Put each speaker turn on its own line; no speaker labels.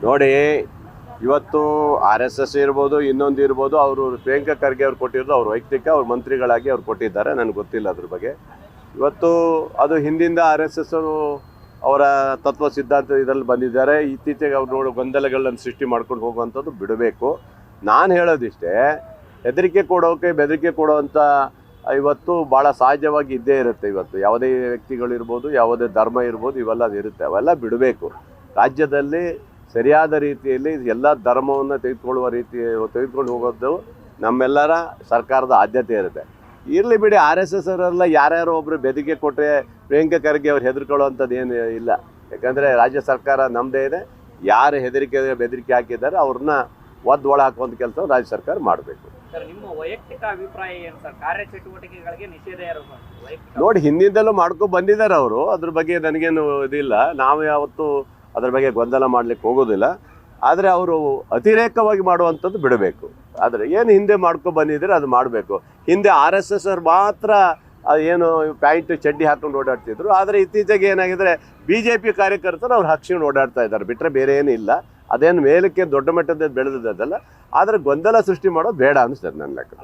ನೋಡಿ, ಇವತ್ತು RSS ಇರ್ಬೋದು, ಇನ್ನೊಂದು ಇರ್ಬೋದು, ಅವರು ಪ್ರಿಯಾಂಕಾ ಖರ್ಗೆ ಅವ್ರು ಕೊಟ್ಟಿರೋದು ಅವ್ರ ವೈಯಕ್ತಿಕ, ಅವ್ರ ಮಂತ್ರಿಗಳಾಗಿ ಅವ್ರು ಕೊಟ್ಟಿದ್ದಾರೆ. ನನಗೆ ಗೊತ್ತಿಲ್ಲ ಅದ್ರ ಬಗ್ಗೆ. ಇವತ್ತು ಅದು ಹಿಂದಿಂದ RSS ಅವರ ತತ್ವ ಸಿದ್ಧಾಂತ ಇದರಲ್ಲಿ ಬಂದಿದ್ದಾರೆ. ಇತ್ತೀಚೆಗೆ ಅವ್ರು ನೋಡೋ ಗೊಂದಲಗಳನ್ನು ಸೃಷ್ಟಿ ಮಾಡ್ಕೊಂಡು ಹೋಗುವಂಥದ್ದು ಬಿಡಬೇಕು. ನಾನು ಹೇಳೋದಿಷ್ಟೇ, ಹೆದರಿಕೆ ಕೊಡೋಕೆ ಬೆದರಿಕೆ ಕೊಡೋವಂಥ ಇವತ್ತು ಭಾಳ ಸಹಜವಾಗಿ ಇದ್ದೇ ಇರುತ್ತೆ. ಇವತ್ತು ಯಾವುದೇ ವ್ಯಕ್ತಿಗಳಿರ್ಬೋದು, ಯಾವುದೇ ಧರ್ಮ ಇರ್ಬೋದು, ಇವೆಲ್ಲ ಇರುತ್ತೆ. ಅವೆಲ್ಲ ಬಿಡಬೇಕು. ರಾಜ್ಯದಲ್ಲಿ ಸರಿಯಾದ ರೀತಿಯಲ್ಲಿ ಎಲ್ಲ ಧರ್ಮವನ್ನು ತೆಗೆದುಕೊಂಡು ಹೋಗೋದು ನಮ್ಮೆಲ್ಲರ ಸರ್ಕಾರದ ಆದ್ಯತೆ ಇರುತ್ತೆ. ಇರಲಿ ಬಿಡಿ, RSS ಅವರೆಲ್ಲ ಯಾರ್ಯಾರೋ ಒಬ್ಬರು ಬೆದರಿಕೆ ಕೊಟ್ಟರೆ ಪ್ರಿಯಾಂಕಾ ಖರ್ಗೆ ಅವ್ರು ಹೆದರ್ಕೊಳ್ಳೋವಂಥದ್ದು ಏನು ಇಲ್ಲ. ಯಾಕಂದರೆ ರಾಜ್ಯ ಸರ್ಕಾರ ನಮ್ಮದೇ ಇದೆ. ಯಾರು ಬೆದರಿಕೆ ಹಾಕಿದ್ದಾರೆ ಅವ್ರನ್ನ ಒಳ ಹಾಕುವಂಥ ಕೆಲಸ ರಾಜ್ಯ ಸರ್ಕಾರ ಮಾಡಬೇಕು.
ಸರ್, ನಿಮ್ಮ ವೈಯಕ್ತಿಕ ಅಭಿಪ್ರಾಯ ಏನು ಸರ್? ಕಾರ್ಯಚಟುವಟಿಕೆಗಳಿಗೆ ನಿಷೇಧ
ನೋಡಿ, ಹಿಂದಿಂದಲೂ ಮಾಡ್ಕೊಂಡು ಬಂದಿದ್ದಾರೆ ಅವರು. ಅದ್ರ ಬಗ್ಗೆ ನನಗೇನು ಇದಿಲ್ಲ. ನಾವು ಯಾವತ್ತೂ ಅದ್ರ ಬಗ್ಗೆ ಗೊಂದಲ ಮಾಡಲಿಕ್ಕೆ ಹೋಗೋದಿಲ್ಲ. ಆದರೆ ಅವರು ಅತಿರೇಕವಾಗಿ ಮಾಡುವಂಥದ್ದು ಬಿಡಬೇಕು. ಆದರೆ ಏನು ಹಿಂದೆ ಮಾಡ್ಕೊಂಡು ಬಂದಿದ್ದಾರೆ ಅದು ಮಾಡಬೇಕು. ಹಿಂದೆ RSS ಅವ್ರು ಮಾತ್ರ ಏನು ಪ್ಯಾಂಟ್ ಚಡ್ಡಿ ಹಾಕೊಂಡು ಓಡಾಡ್ತಿದ್ರು. ಆದರೆ ಇತ್ತೀಚೆಗೆ ಏನಾಗಿದ್ರೆ BJP ಕಾರ್ಯಕರ್ತರು ಅವ್ರು ಹಾಕ್ಸ್ಕೊಂಡು ಓಡಾಡ್ತಾ ಇದ್ದಾರೆ, ಬಿಟ್ಟರೆ ಬೇರೆ ಏನಿಲ್ಲ. ಅದೇನು ಮೇಲಕ್ಕೆ ದೊಡ್ಡ ಮಟ್ಟದ ಬೆಳೆದದ್ದಲ್ಲ. ಆದರೆ ಗೊಂದಲ ಸೃಷ್ಟಿ ಮಾಡೋದು ಬೇಡ ಅನಿಸ್ತದೆ ನನ್ನ ಲೆಕ್ಕ.